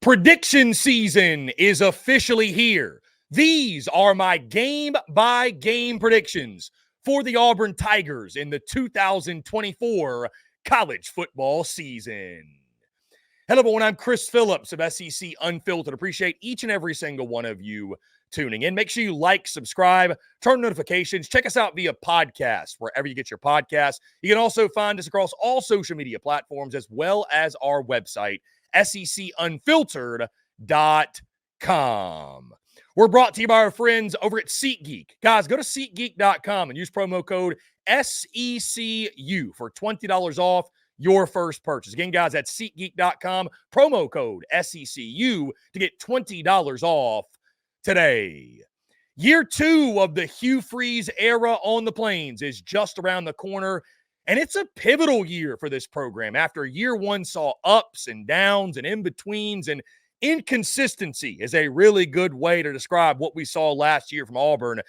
Prediction season is officially here. These are my game-by-game predictions for the Auburn Tigers in the 2024 college football season. Hello, everyone. I'm Chris Phillips of SEC Unfiltered. Appreciate each and every single one of you tuning in. Make sure you like, subscribe, turn notifications. Check us out via podcast, wherever you get your podcasts. You can also find us across all social media platforms as well as our website, SECUnfiltered.com. We're brought to you by our friends over at SeatGeek. Guys, go to SeatGeek.com and use promo code SECU for $20 off your first purchase. Again, guys, that's SeatGeek.com, promo code SECU to get $20 off today. Year 2 of the Hugh Freeze era on the Plains is just around the corner, and it's a pivotal year for this program. After year 1 saw ups and downs and in-betweens, and inconsistency is a really good way to describe what we saw last year from Auburn.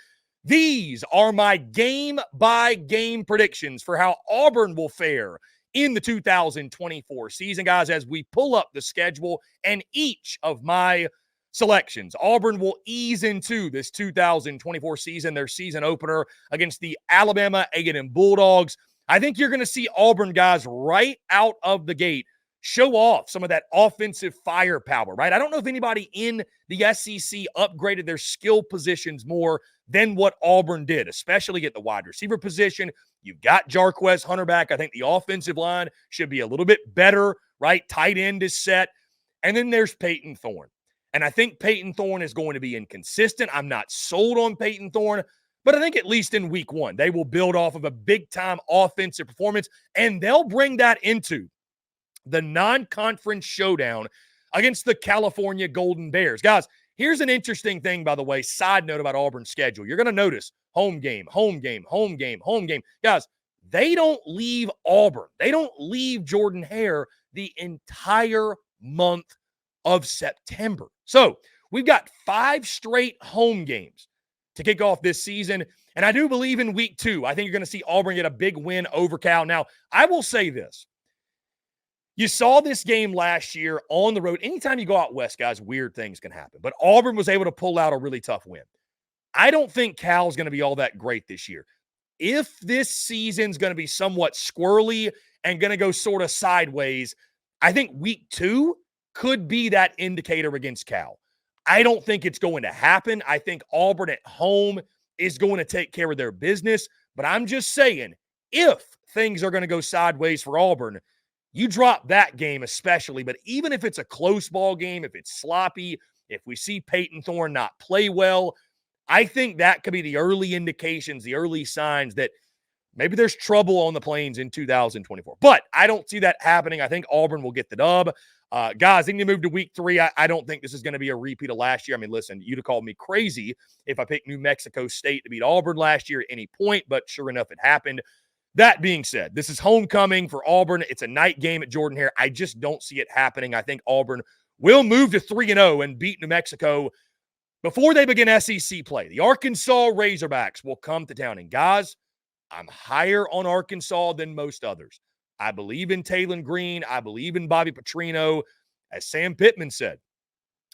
These are my game-by-game predictions for how Auburn will fare in the 2024 season, guys, as we pull up the schedule and each of my selections. Auburn will ease into this 2024 season, their season opener against the Alabama A&M Bulldogs. I think you're going to see Auburn guys right out of the gate show off some of that offensive firepower, right? I don't know if anybody in the SEC upgraded their skill positions more than what Auburn did, especially at the wide receiver position. You've got Jarquez Hunter back. I think the offensive line should be a little bit better, right? Tight end is set. And then there's Peyton Thorne. And I think Peyton Thorne is going to be inconsistent. I'm not sold on Peyton Thorne, but I think at least in week 1, they will build off of a big-time offensive performance, and they'll bring that into the non-conference showdown against the California Golden Bears. Guys, here's an interesting thing, by the way, side note about Auburn's schedule. You're going to notice home game, home game, home game, home game. Guys, they don't leave Auburn. They don't leave Jordan-Hare the entire month of September. So we've got 5 straight home games to kick off this season. And I do believe in week 2, I think you're going to see Auburn get a big win over Cal. Now, I will say this. You saw this game last year on the road. Anytime you go out west, guys, weird things can happen. But Auburn was able to pull out a really tough win. I don't think Cal's going to be all that great this year. If this season's going to be somewhat squirrely and going to go sort of sideways, I think week 2 could be that indicator against Cal. I don't think it's going to happen. I think Auburn at home is going to take care of their business. But I'm just saying, if things are going to go sideways for Auburn, you drop that game especially. But even if it's a close ball game, if it's sloppy, if we see Peyton Thorne not play well, I think that could be the early indications, the early signs that maybe there's trouble on the Plains in 2024. But I don't see that happening. I think Auburn will get the dub. Guys, they need to move to week 3. I don't think this is going to be a repeat of last year. I mean, listen, you'd have called me crazy if I picked New Mexico State to beat Auburn last year at any point, but sure enough, it happened. That being said, this is homecoming for Auburn. It's a night game at Jordan-Hare. I just don't see it happening. I think Auburn will move to 3-0 and beat New Mexico before they begin SEC play. The Arkansas Razorbacks will come to town. And guys, I'm higher on Arkansas than most others. I believe in Taylon Green. I believe in Bobby Petrino. As Sam Pittman said,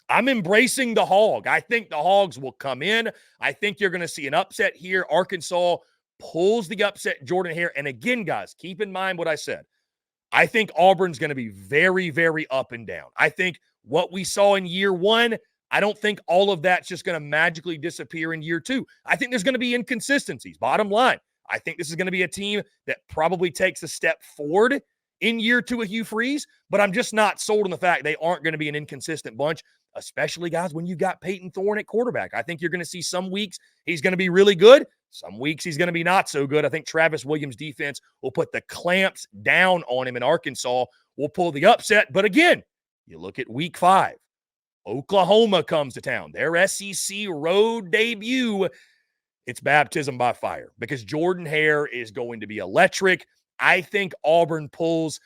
I'm embracing the Hog. I think the Hogs will come in. I think you're going to see an upset here. Arkansas pulls the upset Jordan-Hare. And again, guys, keep in mind what I said. I think Auburn's going to be very, very up and down. I think what we saw in year 1, I don't think all of that's just going to magically disappear in year 2. I think there's going to be inconsistencies. Bottom line, I think this is going to be a team that probably takes a step forward in year 2 of Hugh Freeze, but I'm just not sold on the fact they aren't going to be an inconsistent bunch, especially, guys, when you've got Peyton Thorne at quarterback. I think you're going to see some weeks he's going to be really good. Some weeks he's going to be not so good. I think Travis Williams' defense will put the clamps down on him, and Arkansas will pull the upset. But again, you look at week 5. Oklahoma comes to town. Their SEC road debut. It's baptism by fire because Jordan-Hare is going to be electric. I think Auburn pulls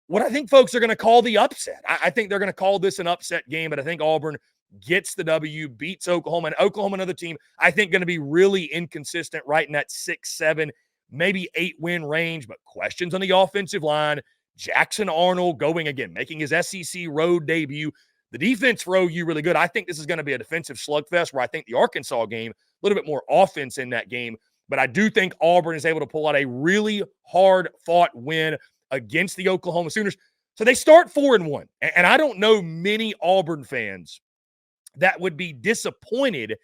what I think folks are going to call the upset. I think they're going to call this an upset game, but I think Auburn gets the W, beats Oklahoma. And Oklahoma, another team, I think going to be really inconsistent right in that 6-7, maybe 8-win range, but questions on the offensive line. Jackson Arnold going again, making his SEC road debut. The defense for OU really good. I think this is going to be a defensive slugfest where I think the Arkansas game, a little bit more offense in that game. But I do think Auburn is able to pull out a really hard-fought win against the Oklahoma Sooners. So they start 4-1. And I don't know many Auburn fans that would be disappointed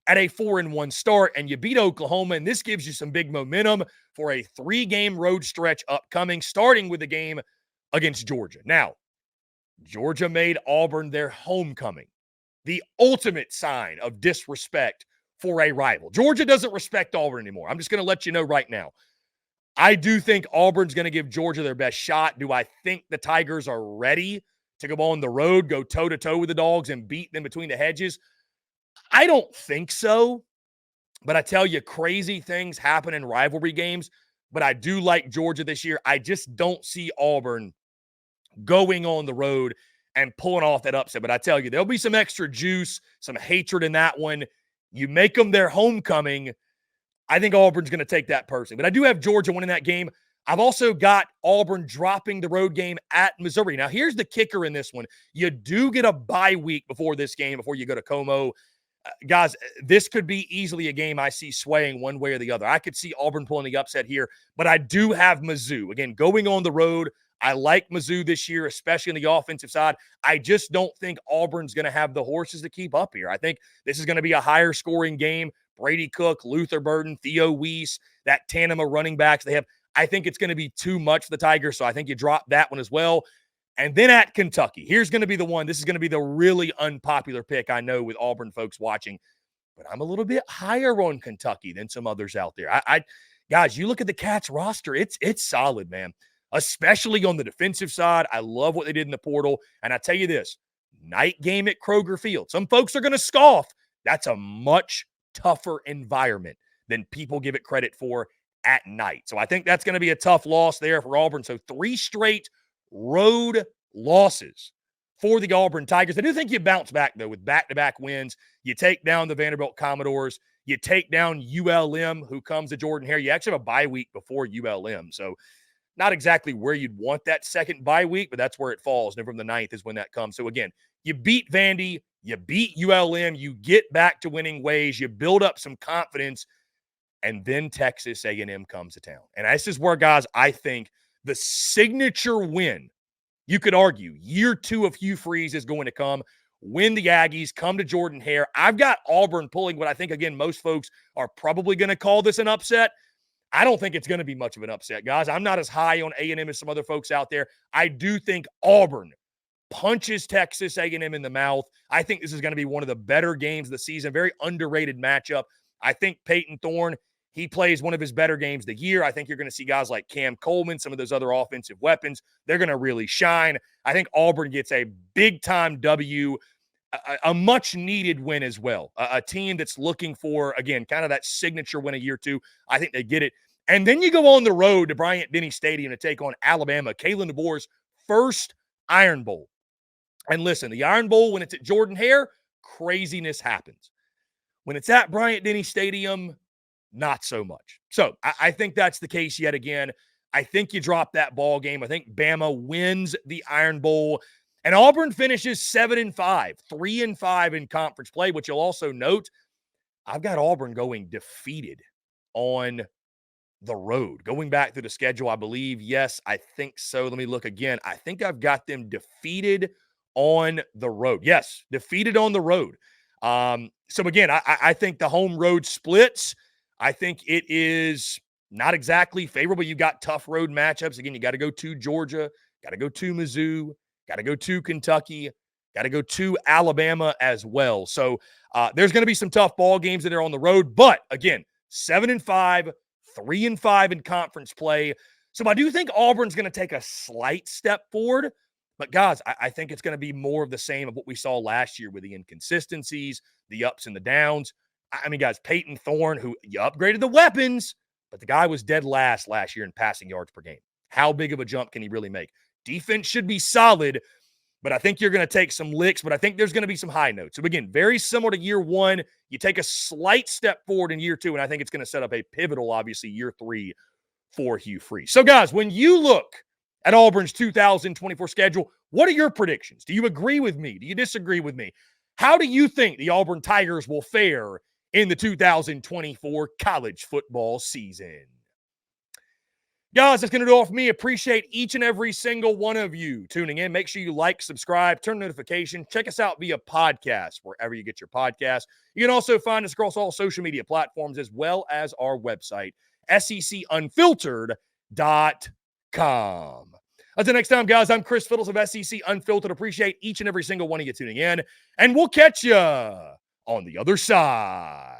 at a 4-1 start, and you beat Oklahoma, and this gives you some big momentum for a 3-game road stretch upcoming, starting with the game against Georgia. Now, Georgia made Auburn their homecoming, the ultimate sign of disrespect for a rival. Georgia doesn't respect Auburn anymore. I'm just going to let you know right now. I do think Auburn's going to give Georgia their best shot. Do I think the Tigers are ready to go on the road, go toe-to-toe with the Dogs, and beat them between the hedges? I don't think so. But I tell you, crazy things happen in rivalry games. But I do like Georgia this year. I just don't see Auburn going on the road and pulling off that upset. But I tell you, there'll be some extra juice, some hatred in that one. You make them their homecoming, I think Auburn's going to take that personally. But I do have Georgia winning that game. I've also got Auburn dropping the road game at Missouri. Now, here's the kicker in this one. You do get a bye week before this game, before you go to Como. Guys, this could be easily a game I see swaying one way or the other. I could see Auburn pulling the upset here, but I do have Mizzou. Again, going on the road, I like Mizzou this year, especially on the offensive side. I just don't think Auburn's going to have the horses to keep up here. I think this is going to be a higher scoring game. Brady Cook, Luther Burden, Theo Weiss, that tandem of running backs they have. I think it's going to be too much for the Tigers, so I think you drop that one as well. And then at Kentucky, here's going to be the one. This is going to be the really unpopular pick, I know, with Auburn folks watching. But I'm a little bit higher on Kentucky than some others out there. Guys, you look at the Cats roster, it's solid, man. Especially on the defensive side. I love what they did in the portal. And I tell you this, night game at Kroger Field. Some folks are going to scoff. That's a much tougher environment than people give it credit for at night. So I think that's going to be a tough loss there for Auburn. So 3 straight road losses for the Auburn Tigers. I do think you bounce back, though, with back-to-back wins. You take down the Vanderbilt Commodores. You take down ULM, who comes to Jordan-Hare. You actually have a bye week before ULM. So not exactly where you'd want that second bye week, but that's where it falls. November the 9th is when that comes. So, again, you beat Vandy. You beat ULM. You get back to winning ways. You build up some confidence. And then Texas A&M comes to town. And this is where, guys, I think the signature win, you could argue, year 2 of Hugh Freeze is going to come. Win the Aggies, come to Jordan-Hare. I've got Auburn pulling what I think, again, most folks are probably going to call this an upset. I don't think it's going to be much of an upset, guys. I'm not as high on A&M as some other folks out there. I do think Auburn punches Texas A&M in the mouth. I think this is going to be one of the better games of the season. Very underrated matchup. I think Peyton Thorne, he plays one of his better games of the year. I think you're going to see guys like Cam Coleman, some of those other offensive weapons. They're going to really shine. I think Auburn gets a big-time W, a much-needed win as well. A team that's looking for, again, kind of that signature win of year 2. I think they get it. And then you go on the road to Bryant-Denny Stadium to take on Alabama, Kalen DeBoer's first Iron Bowl. And listen, the Iron Bowl, when it's at Jordan-Hare, craziness happens. When it's at Bryant-Denny Stadium, not so much. So I think that's the case yet again. I think you drop that ball game. I think Bama wins the Iron Bowl. And Auburn finishes 7-5, 3-5 in conference play, which you'll also note, I've got Auburn going defeated on the road. Going back through the schedule, I believe, yes, I think so. Let me look again. I think I've got them defeated on the road. Yes, defeated on the road. So again, I think the home road splits. I think it is not exactly favorable. You got tough road matchups. Again, you got to go to Georgia, got to go to Mizzou, got to go to Kentucky, got to go to Alabama as well. So there's going to be some tough ball games that are on the road. But again, 7-5, 3-5 in conference play. So I do think Auburn's going to take a slight step forward. But guys, I think it's going to be more of the same of what we saw last year with the inconsistencies, the ups and the downs. I mean, guys, Peyton Thorne, who you upgraded the weapons, but the guy was dead last year in passing yards per game. How big of a jump can he really make? Defense should be solid, but I think you're going to take some licks, but I think there's going to be some high notes. So again, very similar to year 1. You take a slight step forward in year 2, and I think it's going to set up a pivotal, obviously, year 3 for Hugh Freeze. So guys, when you look at Auburn's 2024 schedule, What are your predictions? Do you agree with me? Do you disagree with me? How do you think the Auburn Tigers will fare in the 2024 college football season? Guys, that's going to do it for me. Appreciate each and every single one of you tuning in. Make sure you like, subscribe, turn notification. Check us out via podcast, wherever you get your podcast. You can also find us across all social media platforms as well as our website, SECUnfiltered.com. Until next time, guys, I'm Chris Phillips of SEC Unfiltered. Appreciate each and every single one of you tuning in, and we'll catch you on the other side.